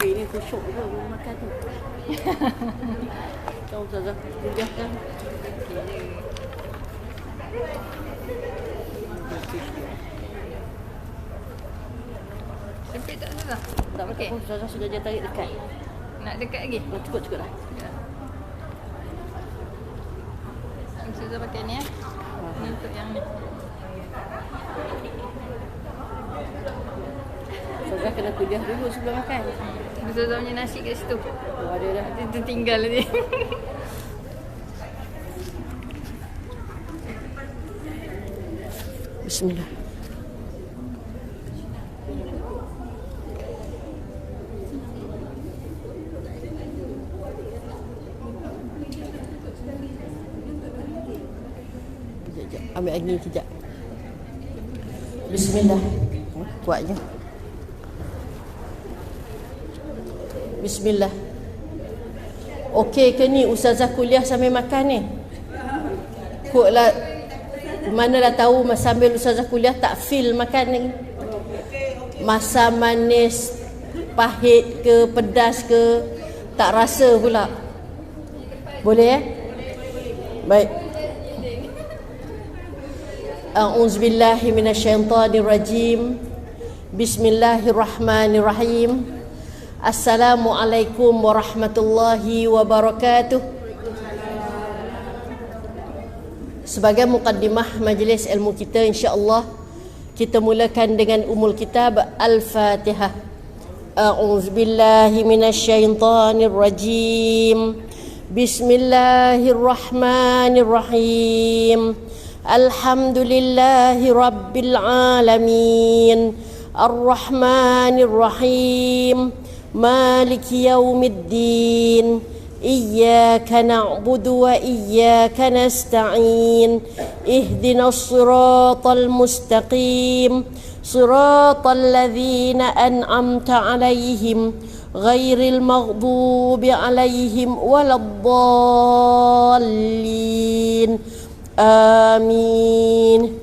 Ini khusyuk je makan tu. Tahu Ustazah kuliah kan. Sempit tak Ustazah? Tak pakai pun Ustazah sengaja tarik dekat. Nak dekat lagi? Oh, cukup lah. Ustazah pakai ni ya. Ni untuk yang ni. Ustazah kena kuliah dulu sebelum makan. Ustazah punya nasi kat situ. Oh, ada dah. Itu tinggal je. Bismillah. Sekejap, ambil angin sekejap. Bismillah. Kuatnya. Bismillah. Okey ke ni Ustazah kuliah sambil makan ni? Koklah, mana dah tahu sambil Ustazah kuliah tak feel makan ni. Masa manis, pahit ke, pedas ke, tak rasa pula. Boleh Baik. A'udzubillahi minasyaitonirrajim. Bismillahirrahmanirrahim. Assalamualaikum warahmatullahi wabarakatuh. Sebagai muqaddimah majlis ilmu kita, insya-Allah kita mulakan dengan umul kitab Al-Fatihah. A'udzubillahi minasyaitonirrajim. Bismillahirrahmanirrahim. Alhamdulillahi rabbil alamin. Ar-Rahmanir-Rahim. Maliki yaumiddin. Iyyaka na'budu wa iyyaka nasta'in. Ihdinas siratal mustaqim. Siratal ladzina an'amta 'alaihim ghairil maghdubi 'alaihim waladdallin. Amin.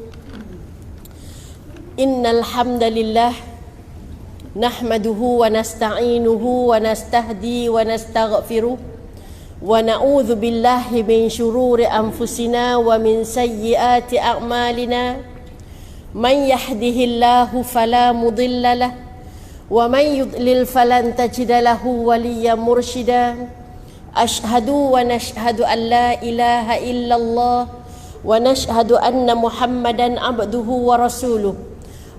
Innal hamdalillah nahmaduhu wa nasta'inuhu wa nastahdi wa nastaghfiruh wa na'udzu billahi min shururi anfusina wa min sayyiati a'malina. Man yahdihillahu fala mudilla lahu wa man yudlil falan tajida lahu waliyyan mursyida. Ashhadu wa nashhadu an la ilaha illallah wa nashhadu anna Muhammadan abduhu wa rasuluh.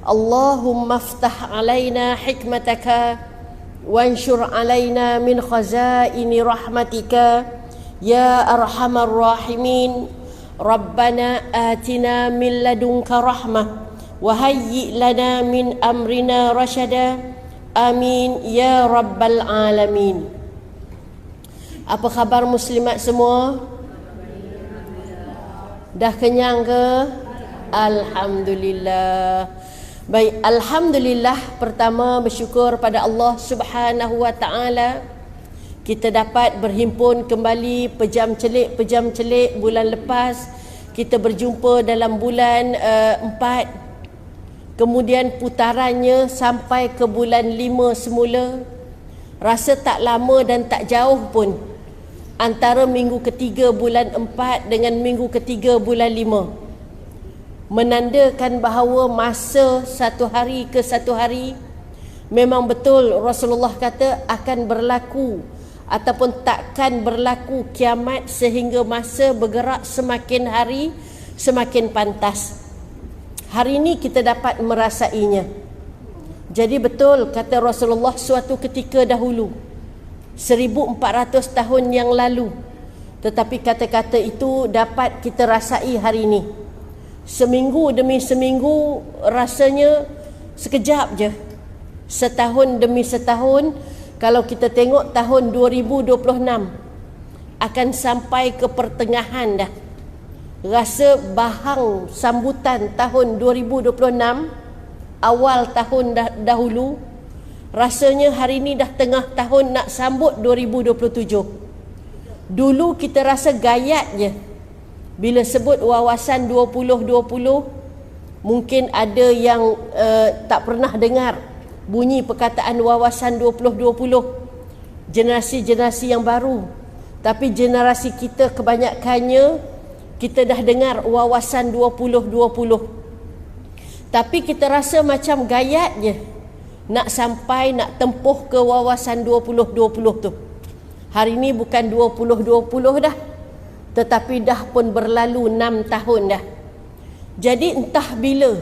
Allahumma aftah alaina hikmataka wanshur alaina min khazaini rahmatika ya arhamar rahimin. Rabbana atina min ladunka rahmah wa hayyi lana min amrina rasyada. Amin ya rabbal alamin. Apa khabar muslimat semua? Dah kenyang ke? Alhamdulillah. Baik, alhamdulillah, pertama bersyukur pada Allah Subhanahu wa taala kita dapat berhimpun kembali pejam celik bulan lepas. Kita berjumpa dalam bulan 4. Kemudian putarannya sampai ke bulan 5 semula. Rasa tak lama dan tak jauh pun antara minggu ketiga bulan 4 dengan minggu ketiga bulan 5. Menandakan bahawa masa satu hari ke satu hari memang betul Rasulullah kata akan berlaku ataupun takkan berlaku kiamat sehingga masa bergerak semakin hari semakin pantas. Hari ini kita dapat merasainya. Jadi betul kata Rasulullah suatu ketika dahulu 1400 tahun yang lalu, tetapi kata-kata itu dapat kita rasai hari ini. Seminggu demi seminggu rasanya sekejap je. Setahun demi setahun, kalau kita tengok tahun 2026 akan sampai ke pertengahan dah. Rasa bahang sambutan tahun 2026, awal tahun dahulu, rasanya hari ini dah tengah tahun nak sambut 2027. Dulu kita rasa gayat je. Bila sebut wawasan 2020, mungkin ada yang tak pernah dengar bunyi perkataan wawasan 2020, generasi-generasi yang baru. Tapi generasi kita kebanyakannya kita dah dengar wawasan 2020. Tapi kita rasa macam gayat je nak sampai, nak tempuh ke wawasan 2020 tu. Hari ni bukan 2020 dah, tetapi dah pun berlalu 6 tahun dah. Jadi entah bila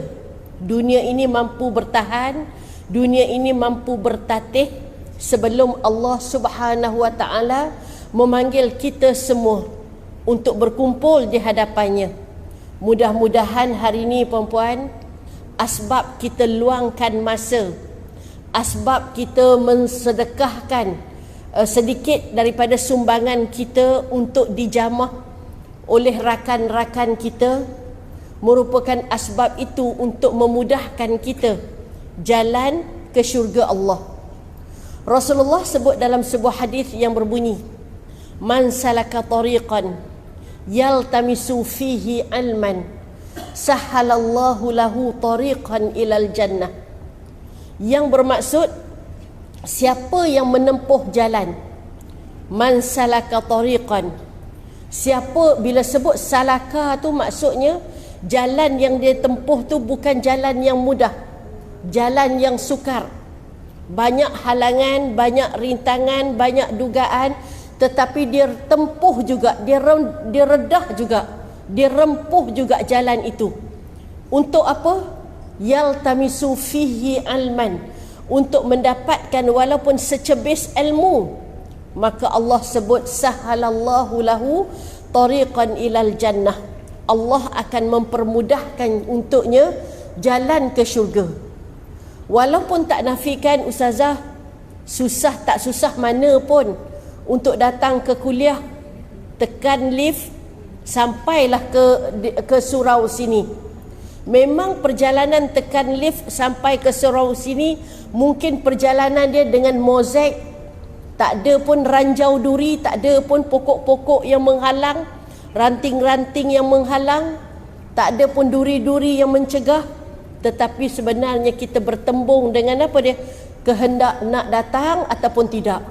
dunia ini mampu bertahan, dunia ini mampu bertatih sebelum Allah Subhanahu Wa Taala memanggil kita semua untuk berkumpul di hadapannya. Mudah-mudahan hari ini puan-puan, asbab kita luangkan masa, asbab kita mensedekahkan sedikit daripada sumbangan kita untuk dijamah oleh rakan-rakan kita, merupakan asbab itu untuk memudahkan kita jalan ke syurga Allah. Rasulullah sebut dalam sebuah hadis yang berbunyi, man salaka tariqan yaltamisu fihi ilman sahhalallahu lahu tariqan ilal jannah. Yang bermaksud, siapa yang menempuh jalan, man salaka tariqan, siapa, bila sebut salaka tu maksudnya jalan yang dia tempuh tu bukan jalan yang mudah, jalan yang sukar, banyak halangan, banyak rintangan, banyak dugaan, tetapi dia tempuh juga, dia redah juga, dia rempuh juga jalan itu. Untuk apa? Yaltamisu fihi alman, untuk mendapatkan walaupun secebis ilmu. Maka Allah sebut sahhalallahu lahu tariqan ilal jannah, Allah akan mempermudahkan untuknya jalan ke syurga. Walaupun tak nafikan ustazah, susah tak susah mana pun untuk datang ke kuliah, tekan lift sampailah ke surau sini. Memang perjalanan tekan lift sampai ke surau sini mungkin perjalanan dia dengan mozaik, tak ada pun ranjau duri, tak ada pun pokok-pokok yang menghalang, ranting-ranting yang menghalang, tak ada pun duri-duri yang mencegah. Tetapi sebenarnya kita bertembung dengan apa dia? Kehendak nak datang ataupun tidak.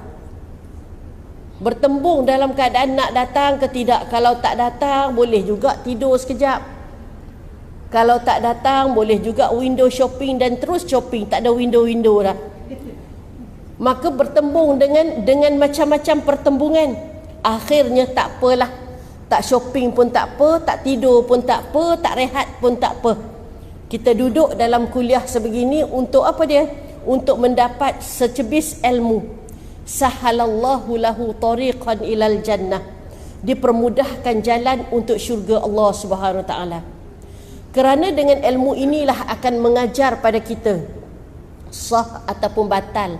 Bertembung dalam keadaan nak datang ke tidak. Kalau tak datang, boleh juga tidur sekejap. Kalau tak datang, boleh juga window shopping dan terus shopping, tak ada window-window dah. Maka bertembung dengan macam-macam pertembungan. Akhirnya tak apalah, tak shopping pun tak apa, tak tidur pun tak apa, tak rehat pun tak apa. Kita duduk dalam kuliah sebegini untuk apa dia? Untuk mendapat secebis ilmu. Sahhalallahu lahu tariqan ilal jannah, dipermudahkan jalan untuk syurga Allah Subhanahu Wa Taala. Kerana dengan ilmu inilah akan mengajar pada kita sah ataupun batal,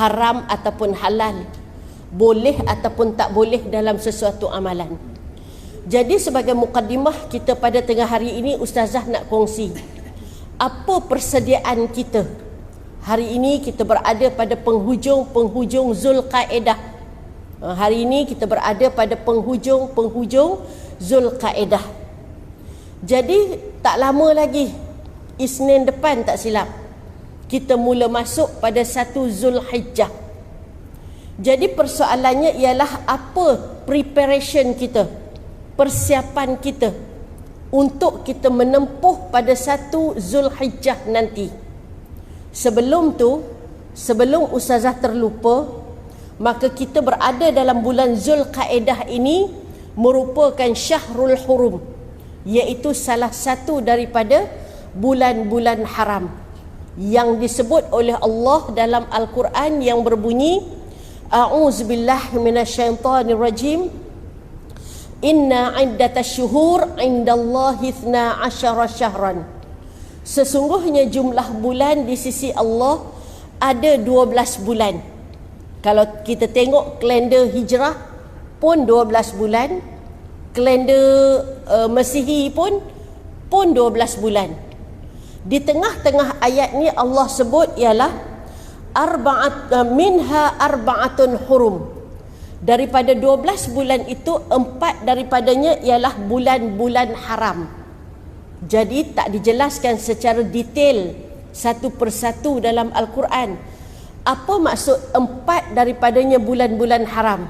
haram ataupun halal, boleh ataupun tak boleh dalam sesuatu amalan. Jadi sebagai mukaddimah kita pada tengah hari ini, ustazah nak kongsi apa persediaan kita. Hari ini kita berada pada penghujung Zulqaedah. Hari ini kita berada pada penghujung Zulqaedah. Jadi tak lama lagi, Isnin depan tak silap, kita mula masuk pada 1 Zulhijjah. Jadi persoalannya ialah apa preparation kita, persiapan kita untuk kita menempuh pada 1 Zulhijjah nanti. Sebelum tu, sebelum ustazah terlupa, maka kita berada dalam bulan Zulqaedah ini merupakan Syahrul Hurum, iaitu salah satu daripada bulan-bulan haram yang disebut oleh Allah dalam Al-Quran yang berbunyi, A'udzubillahi minasyaitonirrajim, Inna iddatash syuhur indallahi 12 syahran. Sesungguhnya jumlah bulan di sisi Allah ada 12 bulan. Kalau kita tengok kalender hijrah pun 12 bulan, kalender Masihi pun 12 bulan. Di tengah-tengah ayat ni Allah sebut ialah minha arba'atun hurum. Daripada 12 bulan itu, 4 daripadanya ialah bulan-bulan haram. Jadi tak dijelaskan secara detail satu persatu dalam Al-Quran. Apa maksud 4 daripadanya bulan-bulan haram?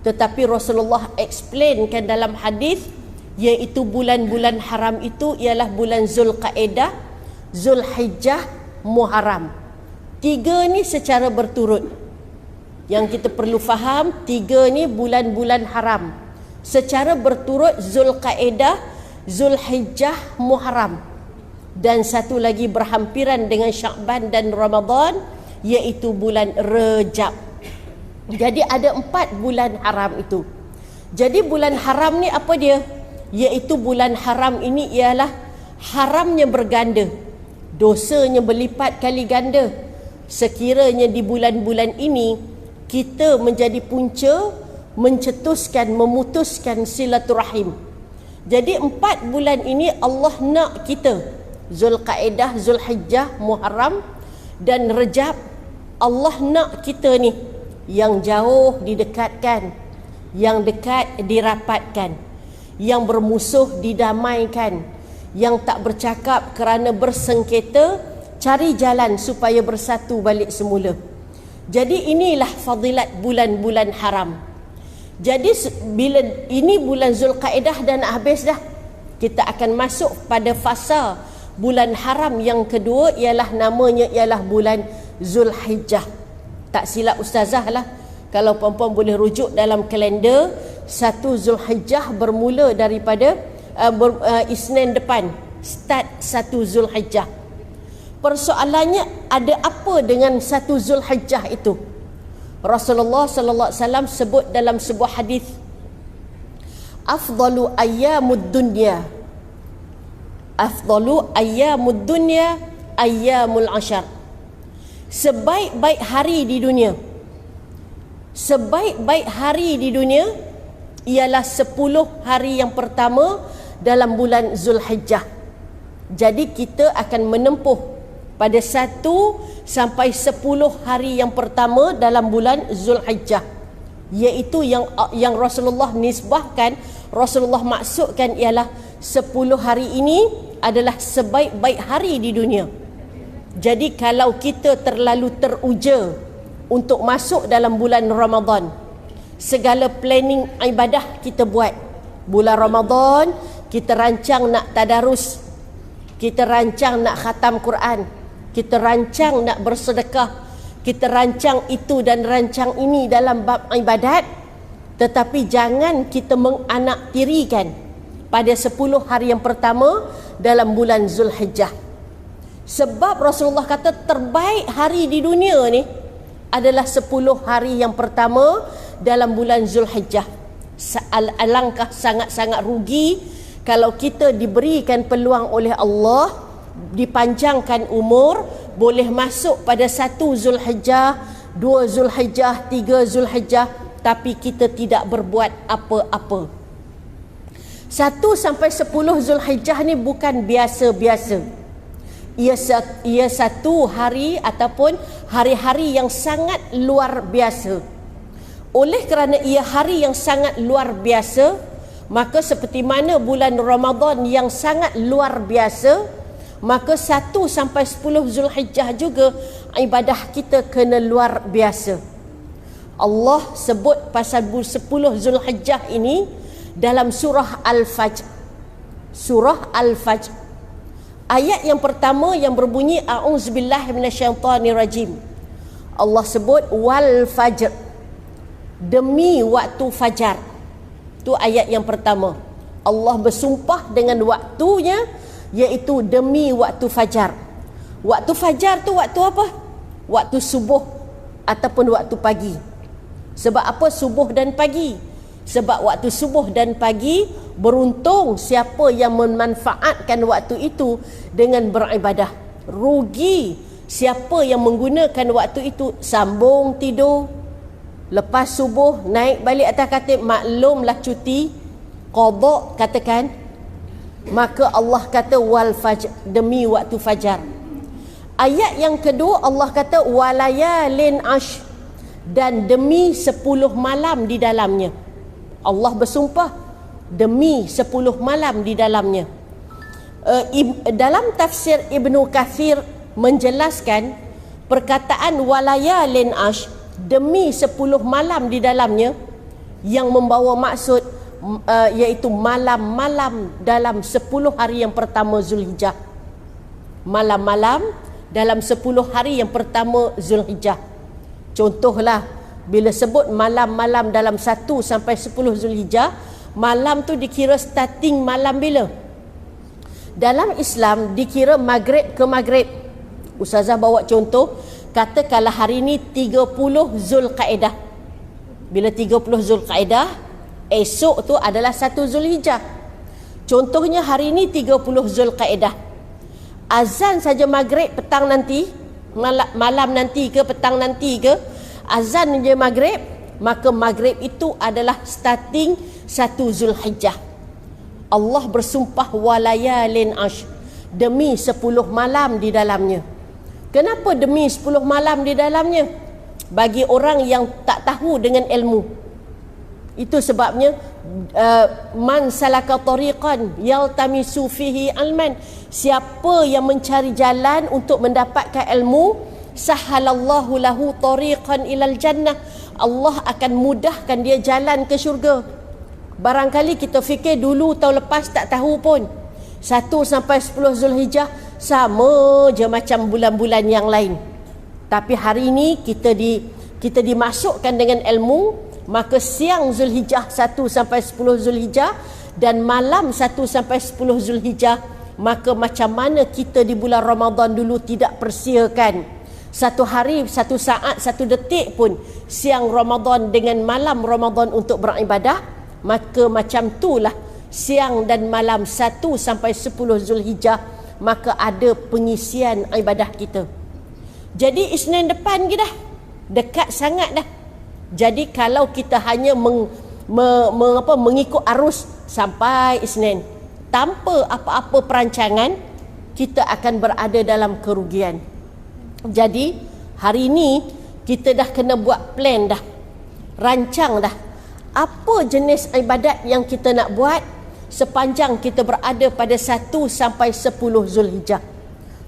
Tetapi Rasulullah explainkan dalam hadis, iaitu bulan-bulan haram itu ialah bulan Zulqaedah, Zulhijjah, Muharram. 3 ni secara berturut. Yang kita perlu faham, 3 ni bulan-bulan haram. Secara berturut Zulqaedah, Zulhijjah, Muharram. Dan satu lagi berhampiran dengan Syakban dan Ramadan, iaitu bulan Rejab. Jadi ada 4 bulan haram itu. Jadi bulan haram ni apa dia? Iaitu bulan haram ini ialah haramnya berganda, dosanya berlipat kali ganda. Sekiranya di bulan-bulan ini kita menjadi punca mencetuskan, memutuskan silaturahim. Jadi 4 bulan ini Allah nak kita, Zulqaedah, Zulhijjah, Muharram dan Rejab, Allah nak kita ni yang jauh didekatkan, yang dekat dirapatkan, yang bermusuh didamaikan, yang tak bercakap kerana bersengketa cari jalan supaya bersatu balik semula. Jadi inilah fadilat bulan-bulan haram. Jadi bila ini bulan Zulqaedah dah nak habis dah, kita akan masuk pada fasa bulan haram yang kedua, ialah namanya ialah bulan Zulhijjah. Tak silap ustazah lah, kalau puan-puan boleh rujuk dalam kalender, 1 Zulhijjah bermula daripada Isnin depan, start 1 Zulhijjah. Persoalannya, ada apa dengan 1 Zulhijjah itu? Rasulullah sallallahu alaihi wasallam sebut dalam sebuah hadis, afdalu ayyamud dunya, afdalu ayyamud dunya ayyamul ashar. Sebaik-baik hari di dunia, sebaik-baik hari di dunia ialah 10 hari yang pertama dalam bulan Zulhijjah. Jadi kita akan menempuh pada 1 sampai 10 hari yang pertama dalam bulan Zulhijjah, iaitu yang Rasulullah nisbahkan, Rasulullah maksudkan ialah 10 hari ini adalah sebaik-baik hari di dunia. Jadi kalau kita terlalu teruja untuk masuk dalam bulan Ramadan, segala planning ibadah kita buat. Bulan Ramadan kita rancang nak tadarus, kita rancang nak khatam Quran, kita rancang nak bersedekah, kita rancang itu dan rancang ini dalam bab ibadat. Tetapi jangan kita menganaktirikan pada 10 hari yang pertama dalam bulan Zulhijjah. Sebab Rasulullah kata terbaik hari di dunia ni adalah 10 hari yang pertama dalam bulan Zulhijjah. Alangkah sangat-sangat rugi kalau kita diberikan peluang oleh Allah, dipanjangkan umur, boleh masuk pada 1 Zulhijjah, 2 Zulhijjah, 3 Zulhijjah, tapi kita tidak berbuat apa-apa. 1 sampai 10 Zulhijjah ni bukan biasa-biasa. Ia satu hari ataupun hari-hari yang sangat luar biasa. Oleh kerana ia hari yang sangat luar biasa, maka seperti mana bulan Ramadan yang sangat luar biasa, maka 1 sampai 10 Zulhijjah juga ibadah kita kena luar biasa. Allah sebut pasal 10 Zulhijjah ini dalam surah Al-Fajr. Surah Al-Fajr. Ayat yang pertama yang berbunyi a'udzubillahi minasyaitanirrajim. Allah sebut wal fajr, demi waktu fajar. Tu ayat yang pertama. Allah bersumpah dengan waktunya, iaitu demi waktu fajar. Waktu fajar tu waktu apa? Waktu subuh ataupun waktu pagi. Sebab apa subuh dan pagi? Sebab waktu subuh dan pagi, beruntung siapa yang memanfaatkan waktu itu dengan beribadah. Rugi siapa yang menggunakan waktu itu sambung tidur, lepas subuh naik balik atas katil, maklumlah cuti, qada katakan. Maka Allah kata wal fajr, demi waktu fajar. Ayat yang kedua Allah kata walayalin ash, dan demi 10 malam di dalamnya. Allah bersumpah demi 10 malam di dalamnya. Dalam tafsir Ibnu Kathir menjelaskan perkataan walayalin ash, demi 10 malam di dalamnya, yang membawa maksud iaitu malam-malam dalam 10 hari yang pertama Zulhijjah. Malam-malam dalam 10 hari yang pertama Zulhijjah. Contohlah, bila sebut malam-malam dalam 1 sampai 10 Zulhijjah, malam tu dikira starting malam bila? Dalam Islam dikira maghrib ke maghrib. Ustazah bawa contoh, katakanlah hari ni 30 Zulqaedah. Bila 30 Zulqaedah, esok tu adalah 1 Zulhijjah. Contohnya hari ni 30 Zulqaedah. Azan saja maghrib petang nanti, malam nanti ke petang nanti ke, azan je maghrib, maka maghrib itu adalah starting 1 Zulhijjah. Allah bersumpah walayalin ash, demi 10 malam di dalamnya. Kenapa demi 10 malam di dalamnya? Bagi orang yang tak tahu dengan ilmu. Itu sebabnya man salaka tariqan yaltamisu fihi ilman, siapa yang mencari jalan untuk mendapatkan ilmu, sahalallahu lahu tariqan ilal jannah, Allah akan mudahkan dia jalan ke syurga. Barangkali kita fikir dulu tahun lepas tak tahu pun 1 sampai 10 Zulhijjah sama je macam bulan-bulan yang lain. Tapi hari ini kita dimasukkan dengan ilmu, maka siang Zulhijjah 1 sampai 10 Zulhijjah dan malam 1 sampai 10 Zulhijjah, maka macam mana kita di bulan Ramadan dulu tidak persiakan satu hari, satu saat, satu detik pun siang Ramadan dengan malam Ramadan untuk beribadah, maka macam itulah siang dan malam 1 sampai 10 Zulhijjah, maka ada pengisian ibadah kita. Jadi Isnin depan ke dah, dekat sangat dah. Jadi kalau kita hanya mengikut arus sampai Isnin tanpa apa-apa perancangan, kita akan berada dalam kerugian. Jadi hari ini kita dah kena buat plan dah, rancang dah apa jenis ibadat yang kita nak buat sepanjang kita berada pada 1 sampai 10 Zulhijjah.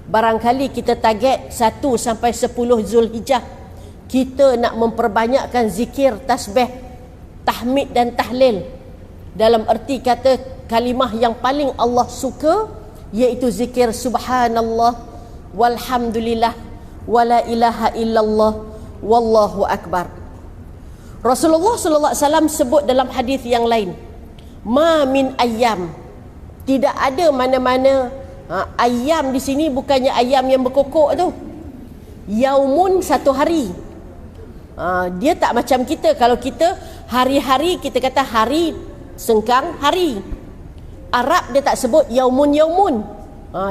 Barangkali kita target 1 sampai 10 Zulhijjah, kita nak memperbanyakkan zikir, tasbih, tahmid dan tahlil. Dalam erti kata kalimah yang paling Allah suka iaitu zikir subhanallah walhamdulillah wala ilaha illallah wallahu akbar. Rasulullah sallallahu alaihi wasallam sebut dalam hadis yang lain, ma min ayyam, tidak ada mana-mana ayam di sini bukannya ayam yang berkokok tu. Yaumun, satu hari. Dia tak macam kita. Kalau kita hari-hari, kita kata hari sengkang hari. Arab dia tak sebut yaumun.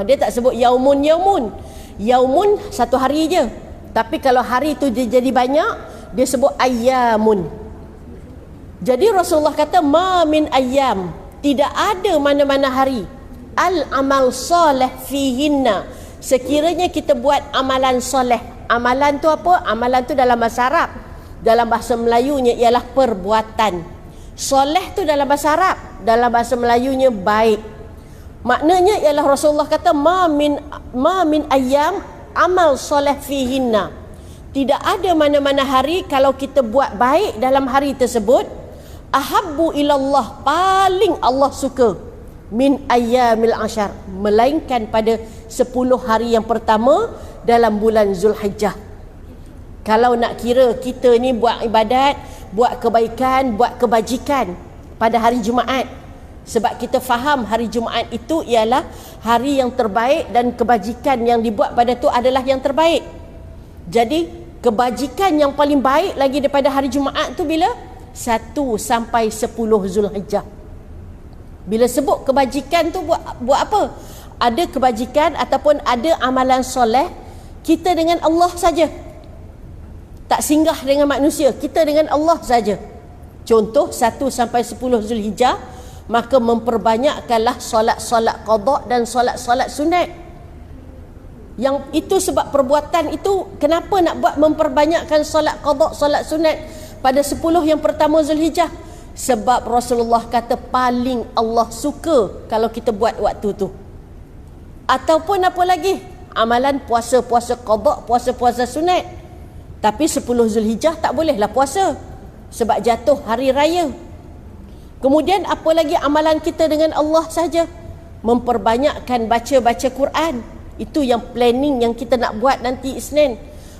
Dia tak sebut yaumun. Yaumun satu hari je. Tapi kalau hari tu dia jadi banyak, dia sebut ayyamun. Jadi Rasulullah kata ma min ayyam, tidak ada mana-mana hari, al amal soleh fihinna, sekiranya kita buat amalan soleh. Amalan tu apa? Amalan tu dalam bahasa Arab, dalam bahasa Melayunya ialah perbuatan. Soleh tu dalam bahasa Arab, dalam bahasa Melayunya baik. Maknanya ialah Rasulullah kata ma min ayyam amal soleh fihinna, tidak ada mana-mana hari kalau kita buat baik dalam hari tersebut, ahabbu ilallah, paling Allah suka, min ayyamil ashar, melainkan pada 10 hari yang pertama dalam bulan Zulhijjah. Kalau nak kira kita ni buat ibadat, buat kebaikan, buat kebajikan pada hari Jumaat, sebab kita faham hari Jumaat itu ialah hari yang terbaik dan kebajikan yang dibuat pada tu adalah yang terbaik. Jadi kebajikan yang paling baik lagi daripada hari Jumaat tu bila? 1 sampai 10 Zulhijjah. Bila sebut kebajikan tu buat apa? Ada kebajikan ataupun ada amalan soleh kita dengan Allah saja. Tak singgah dengan manusia, kita dengan Allah saja. Contoh 1 sampai 10 Zulhijjah, maka memperbanyakkanlah solat-solat qada dan solat-solat sunat. Yang itu sebab perbuatan itu, kenapa nak buat memperbanyakkan solat qada, solat sunat pada 10 yang pertama Zulhijjah? Sebab Rasulullah kata paling Allah suka kalau kita buat waktu tu. Ataupun apa lagi? amalan puasa-puasa qada, puasa-puasa sunat. Tapi 10 Zulhijjah tak bolehlah puasa sebab jatuh hari raya. Kemudian apa lagi amalan kita dengan Allah saja? Memperbanyakkan baca-baca Quran. Itu yang planning yang kita nak buat nanti Isnin.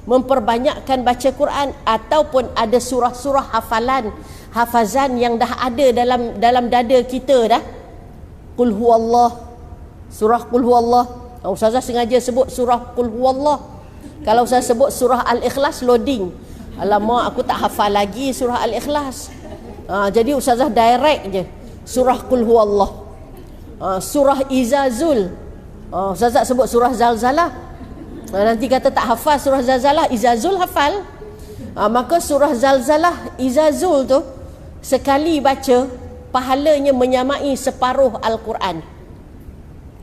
Memperbanyakkan baca Quran ataupun ada surah-surah hafazan yang dah ada dalam dada kita dah. Qul huwallah. Surah Qul huwallah. Ustazah sengaja sebut surah Qul huwallah. Kalau saya sebut surah Al-Ikhlas loading. Alamak, aku tak hafal lagi surah Al-Ikhlas. Jadi ustazah direct je surah Qul huwallah. Surah Izazul. Ustazah sebut surah Zalzalah. Nanti kata tak hafal surah Zalzalah, Izazul hafal. Maka surah Zalzalah, Izazul tu sekali baca pahalanya menyamai separuh Al-Quran.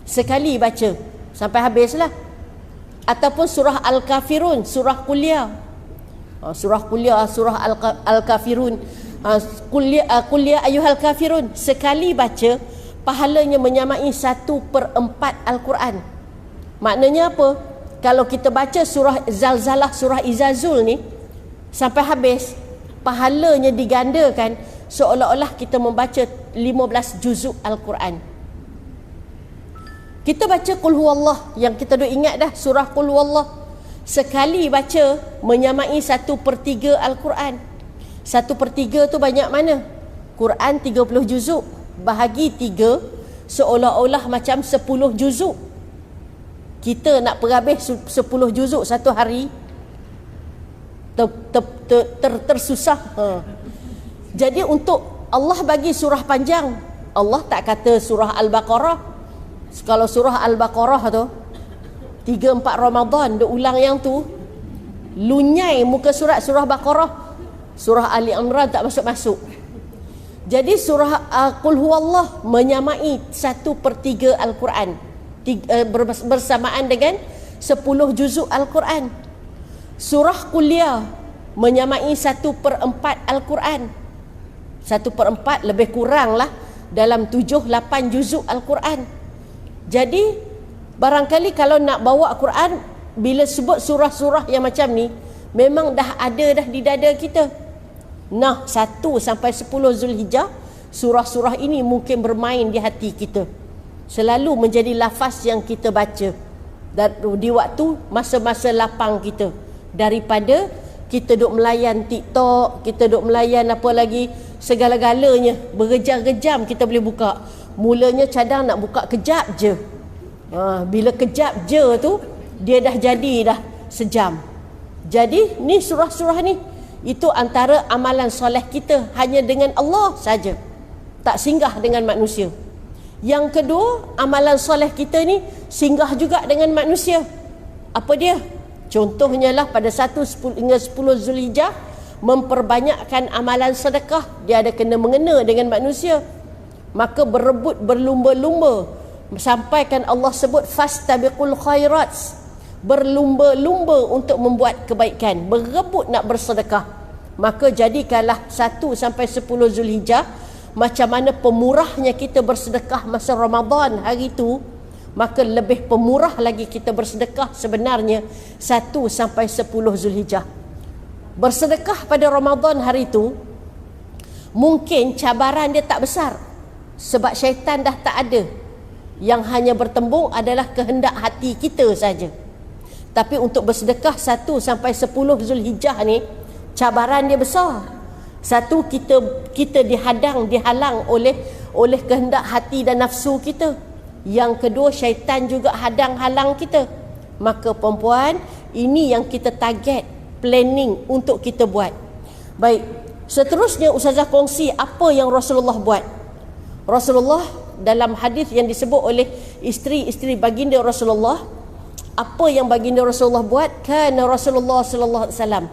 Sekali baca sampai habislah. Ataupun surah Al-Kafirun, surah kuliah. Surah kuliah, surah Al-Kafirun. Kuliah ayyuhal kafirun. Sekali baca pahalanya menyamai 1/4 Al-Quran. Maknanya apa? Kalau kita baca surah Zalzalah, surah Izazul ni sampai habis, pahalanya digandakan seolah-olah kita membaca 15 juzuk Al-Quran. Kita baca Qul huwallah, yang kita dah ingat dah surah Qul huwallah. Sekali baca menyamai 1/3 Al-Quran. 1/3 tu banyak mana? Quran 30 juzuk bahagi 3 seolah-olah macam 10 juzuk. Kita nak perhabis 10 juzuk satu hari tersusah. Jadi untuk Allah bagi surah panjang, Allah tak kata surah Al-Baqarah. Kalau surah Al-Baqarah tu 3-4 Ramadan dia ulang yang tu, lunyai muka surah Baqarah. Surah Ali Imran tak masuk-masuk. Jadi surah Qul huwallah menyamai 1/3 Al-Quran, bersamaan dengan 10 juzuk Al-Quran. Surah kuliah menyamai 1/4 Al-Quran. 1/4 lebih kurang lah dalam 7-8 juzuk Al-Quran. Jadi barangkali kalau nak bawa Quran, bila sebut surah-surah yang macam ni memang dah ada dah di dada kita. Nah, 1-10 Zulhijjah, surah-surah ini mungkin bermain di hati kita, selalu menjadi lafaz yang kita baca dan di waktu masa-masa lapang kita, daripada kita duk melayan TikTok, kita duk melayan apa lagi, segala-galanya berjam-jam kita boleh buka. Mulanya cadang nak buka kejap je, bila kejap je tu dia dah jadi dah sejam. Jadi ni surah-surah ni, itu antara amalan soleh kita hanya dengan Allah saja, tak singgah dengan manusia. Yang kedua, amalan soleh kita ni singgah juga dengan manusia. Apa dia? Contohnya lah pada 1 hingga 10 Zulhijjah, memperbanyakkan amalan sedekah. Dia ada kena mengena dengan manusia. Maka berebut, berlumba-lumba. Sampaikan Allah sebut fastabiqul khairat, berlumba-lumba untuk membuat kebaikan, berebut nak bersedekah. Maka jadikanlah 1-10 Zulhijjah macam mana pemurahnya kita bersedekah masa Ramadan hari itu, maka lebih pemurah lagi kita bersedekah sebenarnya 1-10 Zulhijjah. Bersedekah pada Ramadan hari itu mungkin cabaran dia tak besar sebab syaitan dah tak ada. Yang hanya bertembung adalah kehendak hati kita saja. Tapi untuk bersedekah 1-10 Zulhijjah ni, cabaran dia besar. Satu, kita dihalang oleh kehendak hati dan nafsu kita. Yang kedua, syaitan juga halang kita. Maka perempuan, ini yang kita target, planning untuk kita buat. Baik, seterusnya Ustazah kongsi apa yang Rasulullah buat. Rasulullah dalam hadis yang disebut oleh isteri-isteri baginda Rasulullah, apa yang baginda Rasulullah buat? Kana Rasulullah sallallahu alaihi wasallam,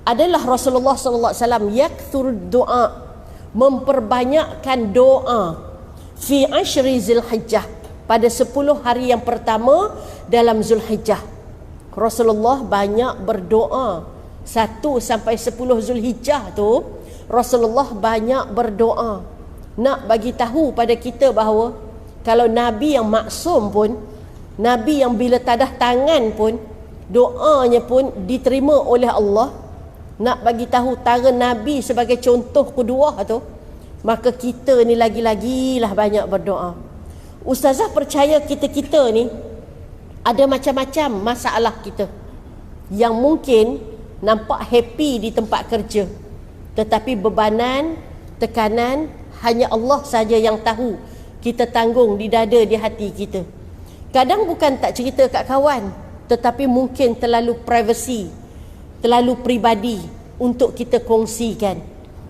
adalah Rasulullah sallallahu alaihi wasallam yakthur doa, memperbanyakkan doa fi ashri Zulhijjah, pada 10 hari yang pertama dalam Zulhijjah. Rasulullah banyak berdoa. 1-10 Zulhijjah tu Rasulullah banyak berdoa. Nak bagi tahu pada kita bahawa kalau Nabi yang maksum pun, Nabi yang bila tadah tangan pun, doanya pun diterima oleh Allah. Nak bagi tahu tara Nabi sebagai contoh kedua tu, maka kita ni lagi-lagilah banyak berdoa. Ustazah percaya kita-kita ni ada macam-macam masalah kita yang mungkin nampak happy di tempat kerja, tetapi bebanan, tekanan hanya Allah saja yang tahu. Kita tanggung di dada, di hati kita. Kadang bukan tak cerita kat kawan, tetapi mungkin terlalu privacy, terlalu peribadi untuk kita kongsikan.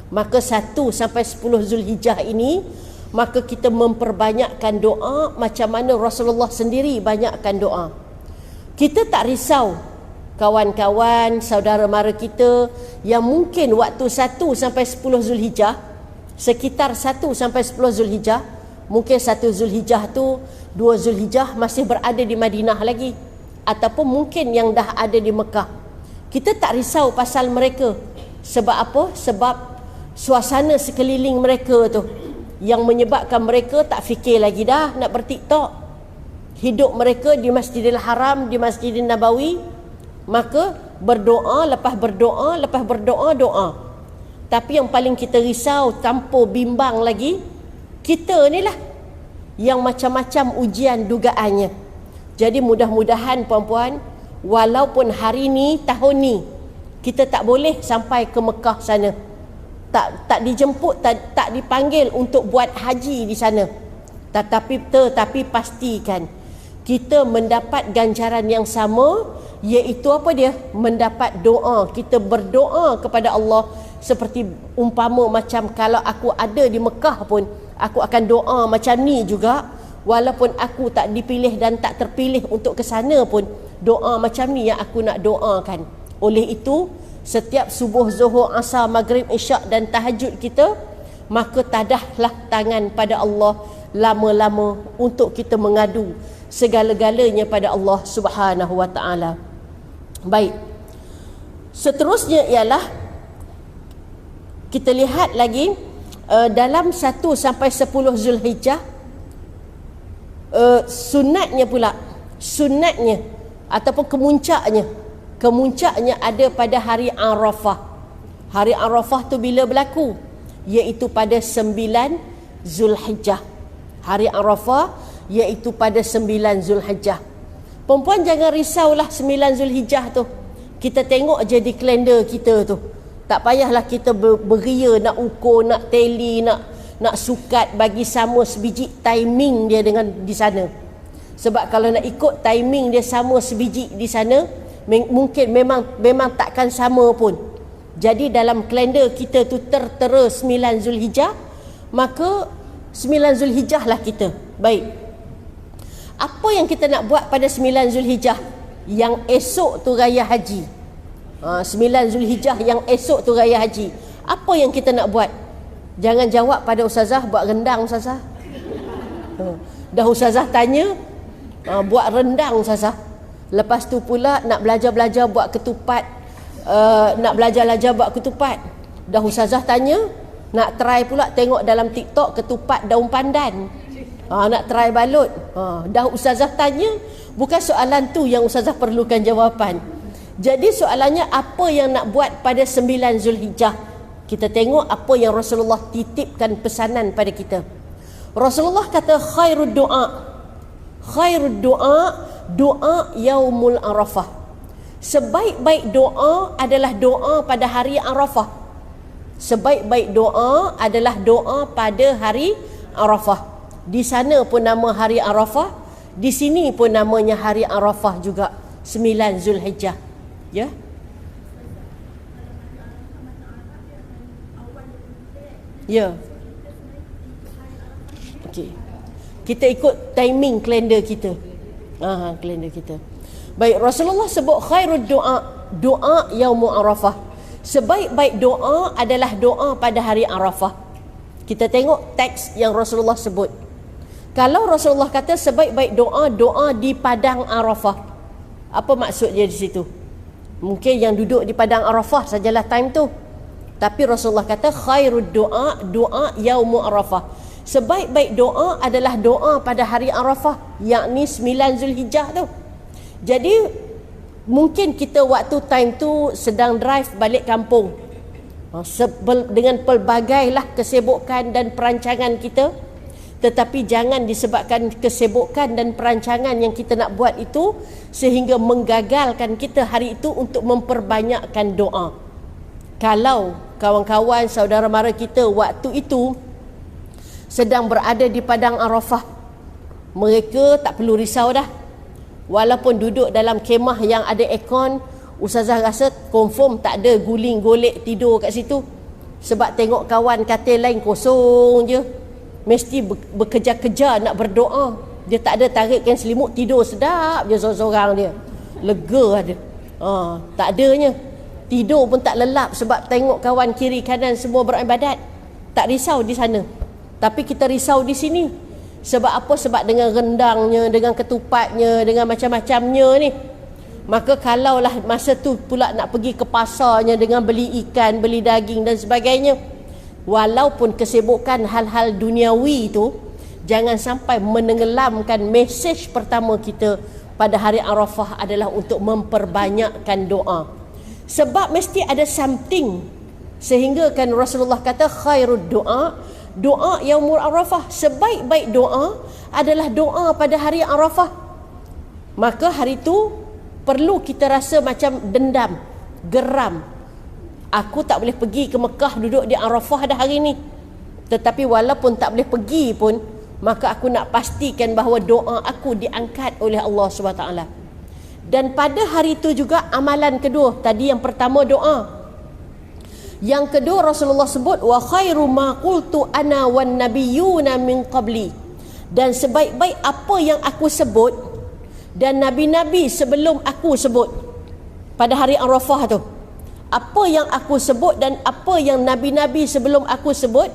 Maka 1 sampai 10 Zulhijjah ini, maka kita memperbanyakkan doa macam mana Rasulullah sendiri banyakkan doa. Kita tak risau kawan-kawan, saudara mara kita yang mungkin waktu 1 sampai 10 Zulhijjah, sekitar 1 sampai 10 Zulhijjah, mungkin 1 Zulhijjah tu, 2 Zulhijjah masih berada di Madinah lagi, ataupun mungkin yang dah ada di Mekah. Kita tak risau pasal mereka. Sebab apa? Sebab suasana sekeliling mereka tu yang menyebabkan mereka tak fikir lagi dah nak bertiktok. Hidup mereka di Masjidil Haram, di Masjidil Nabawi, maka berdoa, lepas berdoa, lepas berdoa, doa. Tapi yang paling kita risau, tanpa bimbang lagi, kita ni lah yang macam-macam ujian dugaannya. Jadi mudah-mudahan puan-puan, walaupun hari ni, tahun ni, kita tak boleh sampai ke Mekah sana, tak dijemput, tak dipanggil untuk buat haji di sana, tetapi pastikan kita mendapat ganjaran yang sama, iaitu apa dia? Mendapat doa. Kita berdoa kepada Allah seperti umpama macam kalau aku ada di Mekah pun, aku akan doa macam ni juga. Walaupun aku tak dipilih dan tak terpilih untuk ke sana pun, doa macam ni yang aku nak doakan. Oleh itu, setiap subuh, zuhur, asar, maghrib, isyak dan tahajud kita, maka tadahlah tangan pada Allah lama-lama untuk kita mengadu segala-galanya pada Allah Subhanahu wa taala. Baik. Seterusnya ialah kita lihat lagi dalam 1 sampai 10 Zulhijjah, sunatnya ataupun kemuncaknya ada pada hari Arafah. Hari Arafah tu bila berlaku? Iaitu pada 9 Zulhijjah. Hari Arafah iaitu pada 9 Zulhijjah. Perempuan jangan risaulah 9 Zulhijjah tu. Kita tengok je di kalender kita tu. Tak payahlah kita beria nak ukur, nak tally, nak sukat bagi sama sebiji timing dia dengan di sana. Sebab kalau nak ikut timing dia sama sebiji di sana, mungkin memang takkan sama pun. Jadi dalam kalender kita tu tertera 9 Zulhijjah, maka 9 Zulhijjah lah kita. Baik. Apa yang kita nak buat pada 9 Zulhijjah? Yang esok tu raya haji. 9 Zulhijjah yang esok tu raya haji. Apa yang kita nak buat? Jangan jawab pada ustazah buat rendang ustazah. Dah ustazah tanya, buat rendang ustazah. Lepas tu pula nak belajar buat ketupat, nak belajar buat ketupat. Dah ustazah tanya, nak try pula tengok dalam TikTok ketupat daun pandan. Nak try balut. Dah ustazah tanya, bukan soalan tu yang ustazah perlukan jawapan. Jadi soalannya apa yang nak buat pada 9 Zulhijjah? Kita tengok apa yang Rasulullah titipkan pesanan pada kita. Rasulullah kata khairud doa yaumul Arafah. Sebaik-baik doa adalah doa pada hari Arafah. Sebaik-baik doa adalah doa pada hari Arafah. Di sana pun nama hari Arafah, di sini pun namanya hari Arafah juga, 9 Zulhijjah. Ya. Ya. Okey. Kita ikut timing kalender kita. Kalender kita. Baik, Rasulullah sebut khairud doa yaumul Arafah. Sebaik-baik doa adalah doa pada hari Arafah. Kita tengok teks yang Rasulullah sebut. Kalau Rasulullah kata sebaik-baik doa di padang Arafah, apa maksud dia di situ? Mungkin yang duduk di padang Arafah sajalah time tu. Tapi Rasulullah kata khairud doa yaumul Arafah. Sebaik-baik doa adalah doa pada hari Arafah, yakni 9 Zulhijjah tu. Jadi mungkin kita waktu time tu sedang drive balik kampung, dengan pelbagailah kesibukan dan perancangan kita. Tetapi jangan disebabkan kesibukan dan perancangan yang kita nak buat itu sehingga menggagalkan kita hari itu untuk memperbanyakkan doa. Kalau kawan-kawan saudara mara kita waktu itu sedang berada di padang Arafah, mereka tak perlu risau dah. Walaupun duduk dalam kemah yang ada aircon, Ustazah rasa confirm tak ada guling golek tidur kat situ. Sebab tengok kawan katil lain kosong je, mesti bekerja-kerja nak berdoa. Dia tak ada tarikkan selimut, tidur sedap je seorang-seorang dia, lega ada. Tak adanya tidur pun tak lelap sebab tengok kawan kiri kanan semua beribadat. Tak risau di sana. Tapi kita risau di sini. Sebab apa? Sebab dengan rendangnya, dengan ketupatnya, dengan macam-macamnya ni. Maka kalaulah masa tu pula nak pergi ke pasarnya dengan beli ikan, beli daging dan sebagainya, walaupun kesibukan hal-hal duniawi itu, jangan sampai menenggelamkan mesej pertama kita pada hari Arafah adalah untuk memperbanyakkan doa. Sebab mesti ada something, sehingga kan Rasulullah kata khairud doa, doa yaumul Arafah. Sebaik-baik doa adalah doa pada hari Arafah. Maka hari itu perlu kita rasa macam dendam, geram. Aku tak boleh pergi ke Mekah duduk di Arafah dah hari ni. Tetapi walaupun tak boleh pergi pun, maka aku nak pastikan bahawa doa aku diangkat oleh Allah SWT. Dan pada hari itu juga amalan kedua. Tadi yang pertama doa, yang kedua Rasulullah sebut wa khairu ma qultu ana wan nabiyyuna min qabli. Dan sebaik-baik apa yang aku sebut dan nabi-nabi sebelum aku sebut pada hari Arafah tu. Apa yang aku sebut dan apa yang nabi-nabi sebelum aku sebut.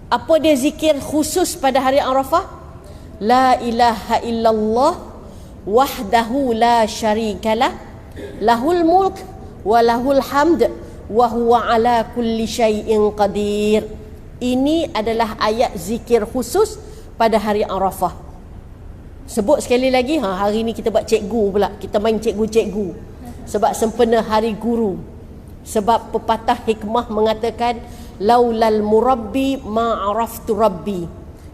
Apa dia zikir khusus pada hari Arafah? La ilaha illallah wahdahu la syarikalah, lahul mulk wa lahul hamd wa huwa ala kulli syai'in qadir. Ini adalah ayat zikir khusus pada hari Arafah. Sebut sekali lagi, hari ni kita buat cikgu pula. Kita main cikgu-cikgu. Sebab sempena hari guru. Sebab pepatah hikmah mengatakan laulal murabbi ma araftu rabbi.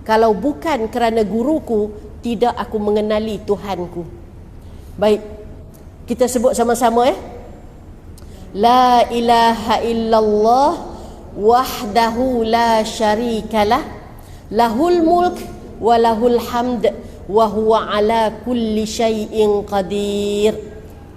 Kalau bukan kerana guruku, tidak aku mengenali Tuhanku. Baik, kita sebut sama-sama La ilaha illallah wahdahu la syarikalah, lahul mulk wa lahul hamd wa huwa ala kulli syai'in qadir.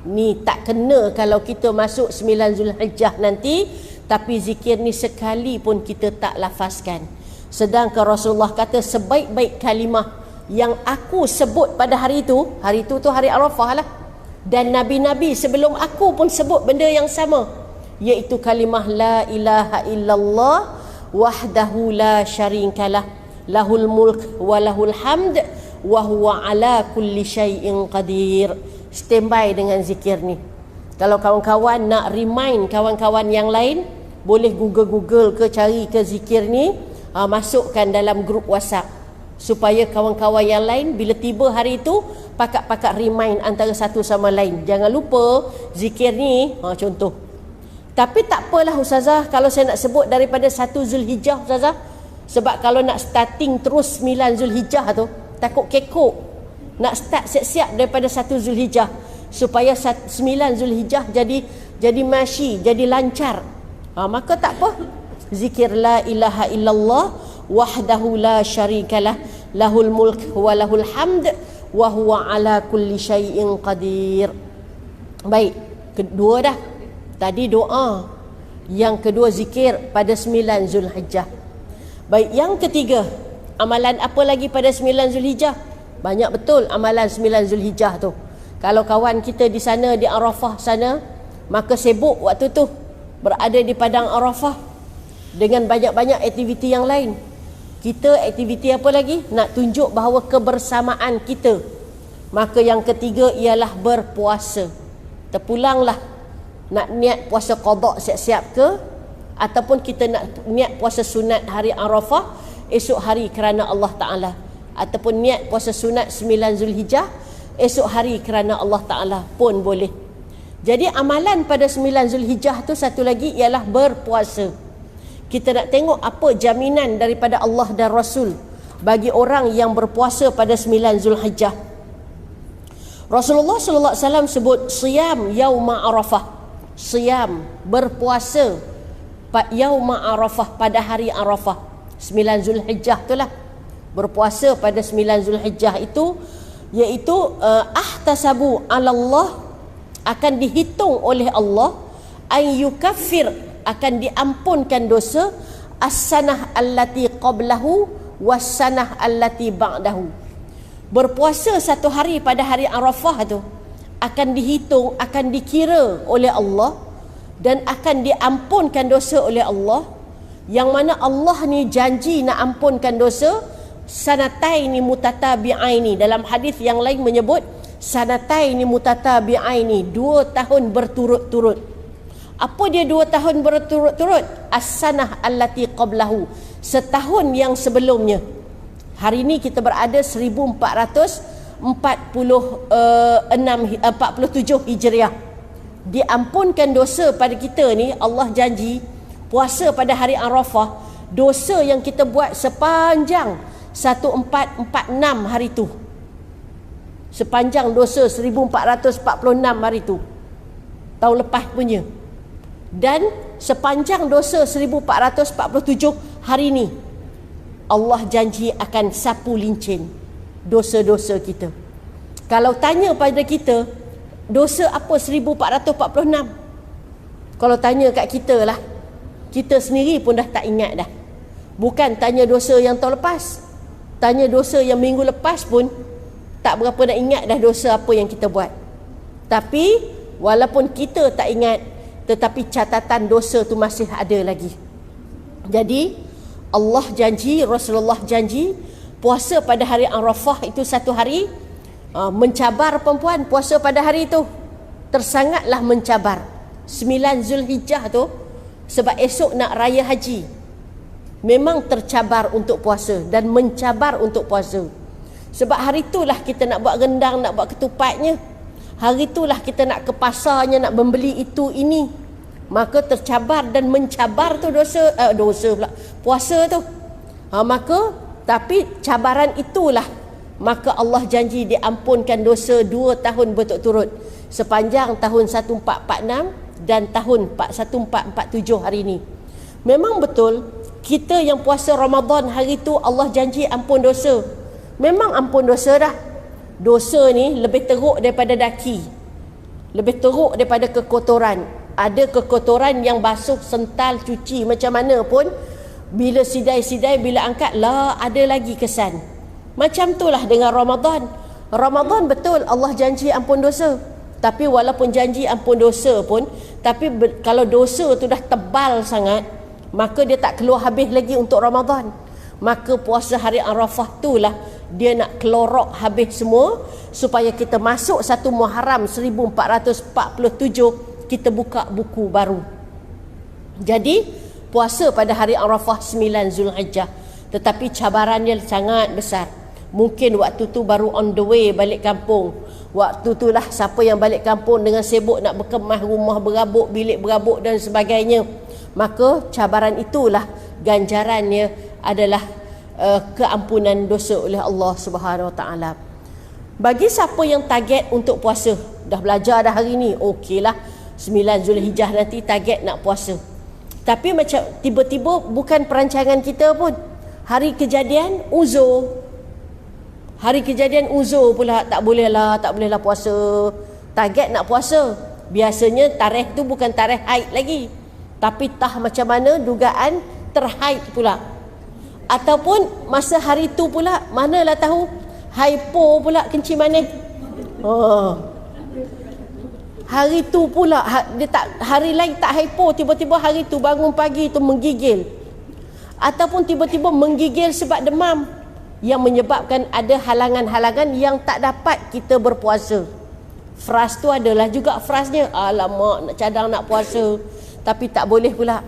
Ni tak kena kalau kita masuk 9 Zulhijjah nanti, tapi zikir ni sekali pun kita tak lafazkan. Sedangkan Rasulullah kata sebaik-baik kalimah yang aku sebut pada hari itu tu hari Arafah lah, dan nabi-nabi sebelum aku pun sebut benda yang sama, iaitu kalimah la ilaha illallah wahdahu la syarikalah, lahul mulk wa lahul hamd wa huwa ala kulli syai'in qadir. Standby dengan zikir ni. Kalau kawan-kawan nak remind kawan-kawan yang lain, boleh Google ke cari ke zikir ni, masukkan dalam grup WhatsApp, supaya kawan-kawan yang lain bila tiba hari itu pakat-pakat remind antara satu sama lain. Jangan lupa zikir ni, contoh. Tapi tak apalah Ustazah kalau saya nak sebut daripada 1 Zulhijjah Ustazah. Sebab kalau nak starting terus 9 Zulhijjah tu, takut kekok. Nak start siap-siap daripada 1 Zulhijjah supaya 9 Zulhijjah jadi masyi, jadi lancar. Maka tak apa. Zikir la ilaha illallah wahdahu la syarikalah, lahul mulk wa lahul hamd wa huwa ala kulli syai'in qadir. Baik, kedua dah. Tadi doa. Yang kedua zikir pada 9 Zulhijjah. Baik, yang ketiga, amalan apa lagi pada 9 Zulhijjah? Banyak betul amalan 9 Zulhijjah tu. Kalau kawan kita di sana, di Arafah sana, maka sibuk waktu tu berada di padang Arafah dengan banyak-banyak aktiviti yang lain. Kita aktiviti apa lagi? Nak tunjuk bahawa kebersamaan kita. Maka yang ketiga ialah berpuasa. Terpulanglah nak niat puasa qada siap-siap ke, ataupun kita nak niat puasa sunat hari Arafah, esok hari kerana Allah Ta'ala, ataupun niat puasa sunat 9 Zulhijjah esok hari kerana Allah Ta'ala pun boleh. Jadi amalan pada 9 Zulhijjah tu satu lagi ialah berpuasa. Kita nak tengok apa jaminan daripada Allah dan Rasul bagi orang yang berpuasa pada 9 Zulhijjah. Rasulullah sallallahu alaihi wasallam sebut siyam yauma Arafah. Siyam, berpuasa yauma Arafah, pada hari Arafah. 9 Zulhijjah itulah. Berpuasa pada 9 Zulhijjah itu iaitu ahtasabu 'ala Allah, akan dihitung oleh Allah, ay yukaffir, akan diampunkan dosa, as-sanah allati qablahu was-sanah allati ba'dahu. Berpuasa satu hari pada hari Arafah tu akan dihitung, akan dikira oleh Allah dan akan diampunkan dosa oleh Allah, yang mana Allah ni janji nak ampunkan dosa sanataini mutatabi'aini. Dalam hadis yang lain menyebut sanataini mutatabi'aini, 2 tahun berturut-turut. Apa dia 2 tahun berturut-turut? As-sanah allati qablahu, setahun yang sebelumnya. Hari ini kita berada 1447 Hijriah. Diampunkan dosa pada kita ni, Allah janji puasa pada hari Arafah, dosa yang kita buat sepanjang 1446 hari tu, sepanjang dosa 1446 hari tu, tahun lepas punya, dan sepanjang dosa 1447 hari ni, Allah janji akan sapu lincin dosa-dosa kita. Kalau tanya pada kita, dosa apa 1446? Kalau tanya kat kita lah, kita sendiri pun dah tak ingat dah. Bukan tanya dosa yang tahun lepas, tanya dosa yang minggu lepas pun tak berapa nak ingat dah dosa apa yang kita buat. Tapi walaupun kita tak ingat, tetapi catatan dosa tu masih ada lagi. Jadi Allah janji, Rasulullah janji, puasa pada hari Arafah itu satu hari mencabar perempuan. Puasa pada hari itu tersangatlah mencabar. 9 Zulhijjah tu, sebab esok nak raya haji, memang tercabar untuk puasa dan mencabar untuk puasa. Sebab hari itulah kita nak buat rendang, nak buat ketupatnya. Hari itulah kita nak ke pasarnya, nak membeli itu ini. Maka tercabar dan mencabar tu dosa pula, puasa tu. Maka tapi cabaran itulah, maka Allah janji diampunkan dosa 2 tahun berturut-turut, sepanjang tahun 1446 dan tahun 1447 hari ini. Memang betul kita yang puasa Ramadan hari tu Allah janji ampun dosa. Memang ampun dosa dah. Dosa ni lebih teruk daripada daki, lebih teruk daripada kekotoran. Ada kekotoran yang basuh, sental, cuci macam mana pun, bila sidai-sidai, bila angkat lah ada lagi kesan. Macam itulah dengan Ramadan. Ramadan betul Allah janji ampun dosa, tapi walaupun janji ampun dosa pun, tapi kalau dosa tu dah tebal sangat, maka dia tak keluar habis lagi untuk Ramadan. Maka puasa hari Arafah itulah dia nak kelorok habis semua, supaya kita masuk 1 Muharram 1447 kita buka buku baru. Jadi puasa pada hari Arafah 9 Zulhijjah, tetapi cabarannya sangat besar. Mungkin waktu tu baru on the way balik kampung. Waktu itulah siapa yang balik kampung dengan sibuk nak berkemah, rumah berabuk, bilik berabuk dan sebagainya. Maka cabaran itulah ganjarannya adalah keampunan dosa oleh Allah Subhanahu Wa Taala. Bagi siapa yang target untuk puasa, dah belajar dah hari ni, okeylah 9 Zulhijjah nanti target nak puasa. Tapi macam tiba-tiba bukan perancangan kita pun, hari kejadian uzur. Hari kejadian uzur pula, tak bolehlah puasa. Target nak puasa. Biasanya tarikh tu bukan tarikh haid lagi, tapi tah macam mana dugaan terhaid pula. Ataupun masa hari tu pula, manalah tahu hypo pula kencing manis. Hari tu pula dia tak, hari lain tak hypo, tiba-tiba hari tu bangun pagi tu menggigil. Ataupun tiba-tiba menggigil sebab demam, yang menyebabkan ada halangan-halangan yang tak dapat kita berpuasa. Fras tu adalah juga frasnya, alamak nak cadang nak puasa tapi tak boleh pula.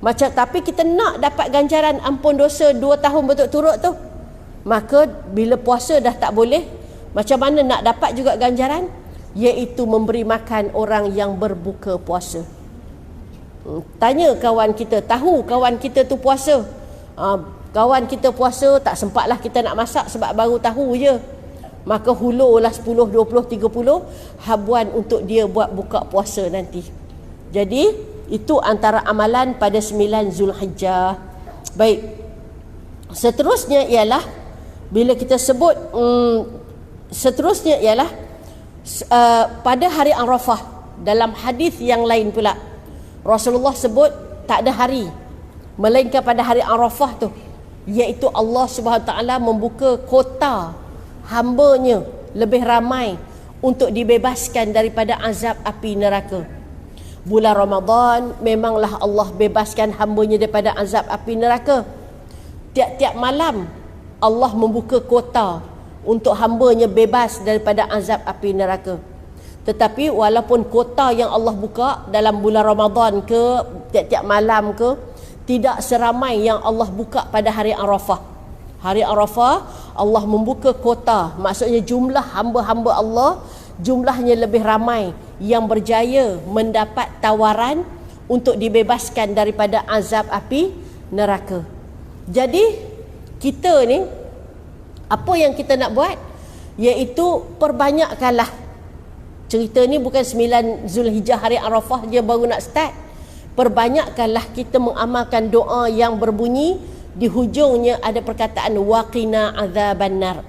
Macam tapi kita nak dapat ganjaran ampun dosa 2 tahun berturut-turut tu, maka bila puasa dah tak boleh, macam mana nak dapat juga ganjaran? Iaitu memberi makan orang yang berbuka puasa. Tanya kawan kita, tahu kawan kita tu puasa, kawan kita puasa, tak sempatlah kita nak masak sebab baru tahu je, maka hulurlah 10, 20, 30 habuan untuk dia buat buka puasa nanti. Jadi itu antara amalan pada 9 Zulhijjah. Baik, seterusnya ialah bila kita sebut seterusnya ialah pada hari Arafah. Dalam hadis yang lain pula Rasulullah sebut tak ada hari melainkan pada hari Arafah tu, iaitu Allah Subhanahu taala membuka kota hamba-Nya lebih ramai untuk dibebaskan daripada azab api neraka. Bulan Ramadan memanglah Allah bebaskan hamba-Nya daripada azab api neraka. Tiap-tiap malam Allah membuka kota untuk hamba-Nya bebas daripada azab api neraka. Tetapi walaupun kota yang Allah buka dalam bulan Ramadan ke, tiap-tiap malam ke, tidak seramai yang Allah buka pada hari Arafah. Hari Arafah Allah membuka kota, maksudnya jumlah hamba-hamba Allah jumlahnya lebih ramai yang berjaya mendapat tawaran untuk dibebaskan daripada azab api neraka. Jadi kita ni, apa yang kita nak buat? Iaitu perbanyakkanlah. Cerita ni bukan 9 Zulhijjah hari Arafah je baru nak start. Perbanyakkanlah kita mengamalkan doa yang berbunyi di hujungnya ada perkataan waqina azabannar.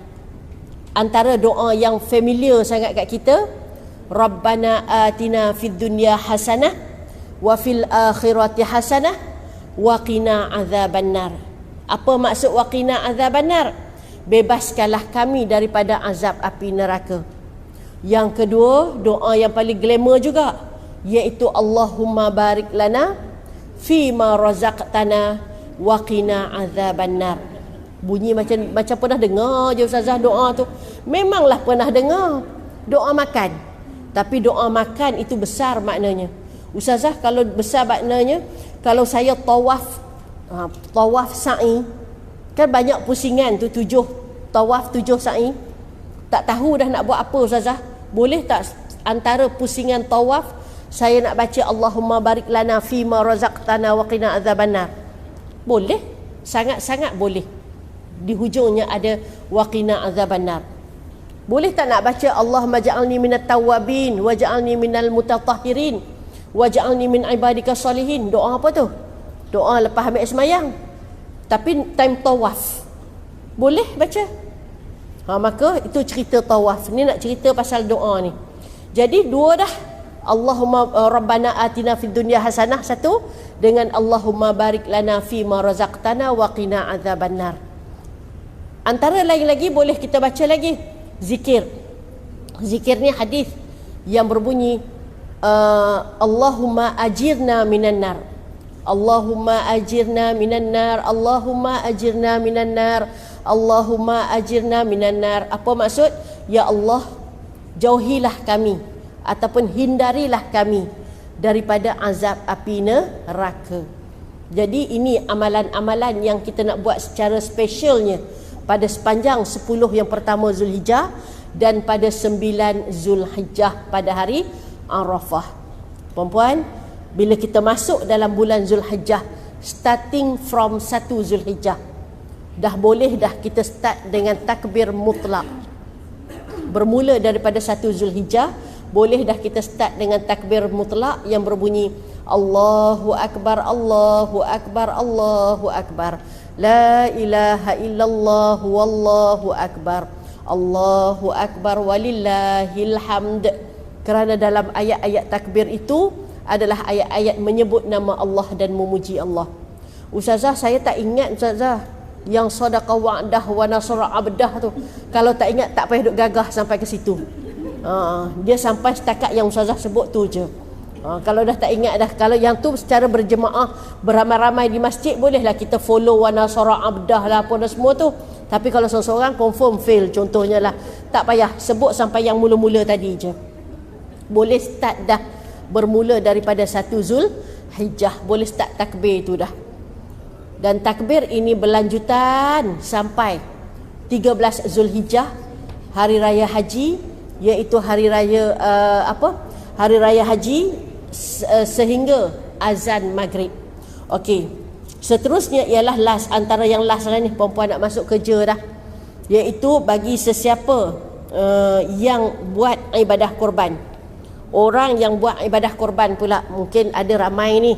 Antara doa yang familiar sangat kat kita, Rabbana atina fid dunya hasanah wa fil akhirati hasanah wa qina azabannar. Apa maksud wa qina azabannar? Bebaskanlah kami daripada azab api neraka. Yang kedua, doa yang paling glamour juga, iaitu Allahumma barik lana fi ma razaqtana wa qina azabannar. Bunyi macam pernah dengar je ustazah doa tu. Memanglah pernah dengar doa makan. Tapi doa makan itu besar maknanya. Ustazah, kalau besar maknanya, kalau saya tawaf sa'i, kan banyak pusingan tu, 7 tawaf 7 sa'i. Tak tahu dah nak buat apa ustazah. Boleh tak antara pusingan tawaf saya nak baca Allahumma barik lana fi ma razaqtana wa qina azabannar? Boleh, sangat-sangat boleh. Di hujungnya ada wa qina azabannar. Boleh tak nak baca Allahumma ja'alni minat tawwabin wa ja'alni minal mutatahhirin wa ja'alni min ibadika salihin? Doa apa tu? Doa lepas ambil semayang, tapi time tawaf boleh baca. Maka itu cerita tawaf. Ni nak cerita pasal doa ni. Jadi dua dah. Allahumma rabbana atina fid dunya hasanah, satu, dengan Allahumma barik lana fi ma razaqtana wa qina azabannar. Antara lain lagi boleh kita baca lagi zikir. Zikir ni hadis yang berbunyi Allahumma ajirna minan nar. Allahumma ajirna minan nar. Allahumma ajirna minan nar. Allahumma ajirna minan nar. Apa maksud? Ya Allah, jauhilah kami ataupun hindarilah kami daripada azab api neraka. Jadi ini amalan-amalan yang kita nak buat secara spesialnya pada sepanjang 10 yang pertama Zulhijjah dan pada 9 Zulhijjah pada hari Arafah. Puan-puan, bila kita masuk dalam bulan Zulhijjah, starting from 1 Zulhijjah, dah boleh dah kita start dengan takbir mutlak. Bermula daripada 1 Zulhijjah, boleh dah kita start dengan takbir mutlak yang berbunyi Allahu Akbar, Allahu Akbar, Allahu Akbar, La ilaha illallah, Wallahu Akbar, Allahu Akbar, walillahil hamd. Kerana dalam ayat-ayat takbir itu adalah ayat-ayat menyebut nama Allah dan memuji Allah. Ustazah, saya tak ingat ustazah yang sadaqa wa'dah wa nasara abdah tu. Kalau tak ingat tak payah duk gagah sampai ke situ. Dia sampai setakat yang ustazah sebut tu je. Kalau dah tak ingat dah, kalau yang tu secara berjemaah beramai-ramai di masjid, bolehlah kita follow wa nasara abdah lah apa dah semua tu. Tapi kalau seorang-seorang confirm fail, contohnya lah, tak payah sebut sampai yang mula-mula tadi je. Boleh start dah bermula daripada 1 Zulhijjah. Hijjah. Boleh start takbir tu dah. Dan takbir ini berlanjutan sampai 13 Zulhijjah, hari raya haji, iaitu hari raya hari raya haji sehingga azan maghrib. Okey. Seterusnya ialah last, antara yang last lah ni, perempuan nak masuk kerja dah, iaitu bagi sesiapa yang buat ibadah korban. Orang yang buat ibadah korban pula, mungkin ada ramai ni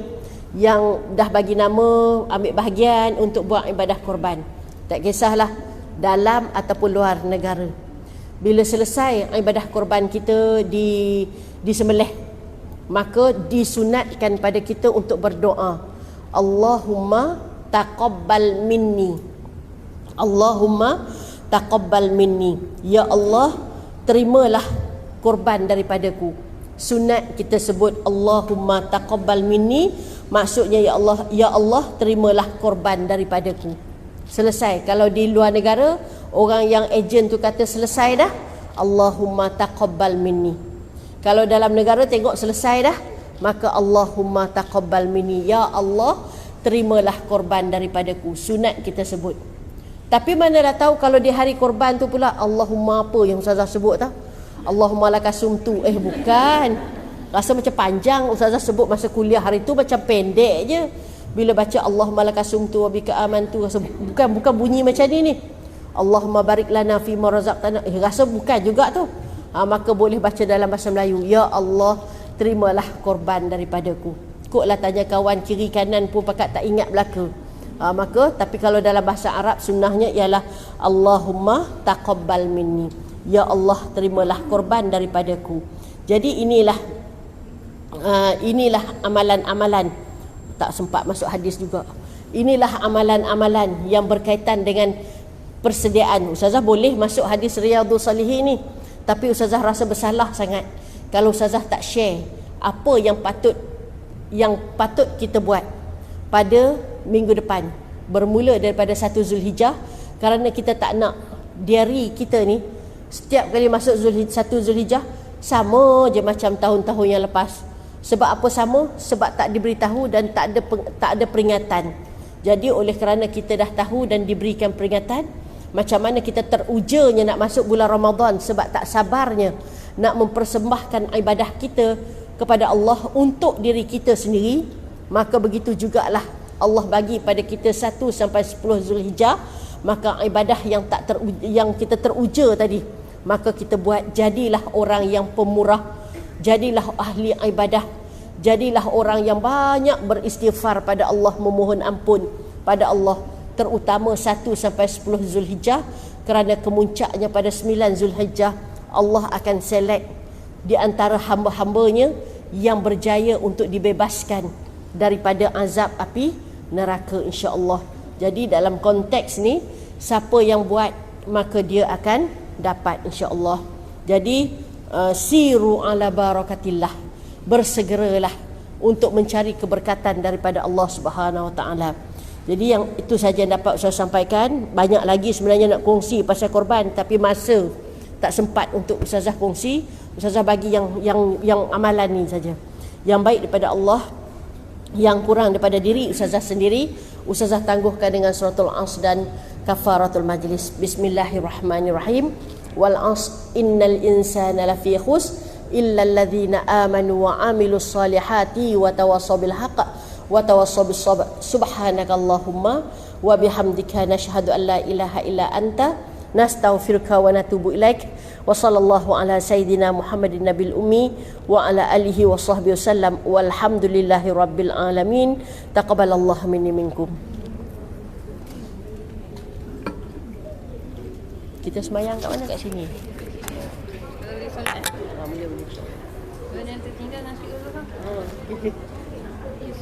yang dah bagi nama, ambil bahagian untuk buat ibadah korban. Tak kisahlah dalam ataupun luar negara. Bila selesai ibadah korban kita disembelih, maka disunatkan pada kita untuk berdoa, Allahumma taqabbal minni, Allahumma taqabbal minni, ya Allah terimalah korban daripadaku. Sunat kita sebut Allahumma taqabbal minni, maksudnya ya Allah terimalah korban daripadaku. Selesai. Kalau di luar negara, orang yang ejen tu kata selesai dah, Allahumma taqabbal minni. Kalau dalam negara tengok selesai dah, maka Allahumma taqabbal minni, ya Allah terimalah korban daripadaku. Sunat kita sebut. Tapi mana dah tahu kalau di hari korban tu pula Allahumma apa yang ustazah sebut tau? Allahumma lakasumtu. Bukan. Rasa macam panjang ustazah sebut masa kuliah hari tu, macam pendek je. Bila baca Allahumma lakasumtu wa bika amantu, rasa bukan bunyi macam ni. Allahumma barik lana fi ma razaqtana. Rasa bukan juga tu. Maka boleh baca dalam bahasa Melayu, ya Allah terimalah korban daripadaku. Koklah tanya kawan kiri kanan pun pakat tak ingat belaka. Maka tapi kalau dalam bahasa Arab sunnahnya ialah Allahumma taqabbal minni, ya Allah terimalah korban daripadaku. Jadi inilah amalan-amalan, tak sempat masuk hadis juga. Inilah amalan-amalan yang berkaitan dengan persediaan. Ustazah boleh masuk hadis Riyadhus Salihin ni, tapi ustazah rasa bersalah sangat kalau ustazah tak share apa yang patut kita buat pada minggu depan, bermula daripada 1 Zulhijjah, kerana kita tak nak diari kita ni setiap kali masuk 1 Zulhijjah sama je macam tahun-tahun yang lepas. Sebab apa sama? Sebab tak diberitahu dan tak ada peringatan. Jadi oleh kerana kita dah tahu dan diberikan peringatan, macam mana kita terujanya nak masuk bulan Ramadan sebab tak sabarnya nak mempersembahkan ibadah kita kepada Allah untuk diri kita sendiri, maka begitu jugalah Allah bagi pada kita 1 sampai 10 Zulhijjah, maka ibadah yang kita teruja tadi, maka kita buat. Jadilah orang yang pemurah, jadilah ahli ibadah, jadilah orang yang banyak beristighfar pada Allah, memohon ampun pada Allah, terutama 1 sampai 10 Zulhijjah, kerana kemuncaknya pada 9 Zulhijjah Allah akan select di antara hamba-hambanya yang berjaya untuk dibebaskan daripada azab api neraka, insya-Allah. Jadi dalam konteks ni, siapa yang buat maka dia akan dapat, insya-Allah. Jadi siru ala barakatillah, bersegeralah untuk mencari keberkatan daripada Allah Subhanahu Wa Taala. Jadi yang itu saja yang dapat saya sampaikan. Banyak lagi sebenarnya nak kongsi pasal korban, tapi masa tak sempat untuk ustazah kongsi. Ustazah bagi yang amalan ni saja. Yang baik daripada Allah, yang kurang daripada diri ustazah sendiri, ustazah tangguhkan dengan suratul Asr dan kafaratul majlis. Bismillahirrahmanirrahim. Wal Asr innal insana lafi khusr illa alladhina amanu wa amilus salihati wa tawassaw bil haqq wa tawassaw bis sabr. Subhanakallahumma wa bihamdika nashhadu an la ilaha illa anta nastaghfiruka wa natubu ilaik. Wa sallallahu ala sayyidina Muhammadin nabil ummi wa ala alihi wa sahbihi wasallam walhamdulillahi rabbil alamin. Taqabbalallahu minni minkum. Kita semayang kat mana? Kat sini. Kalau boleh solat. Boleh. Kalau yang tertinggal nasi dulu kan. Oh. Yes.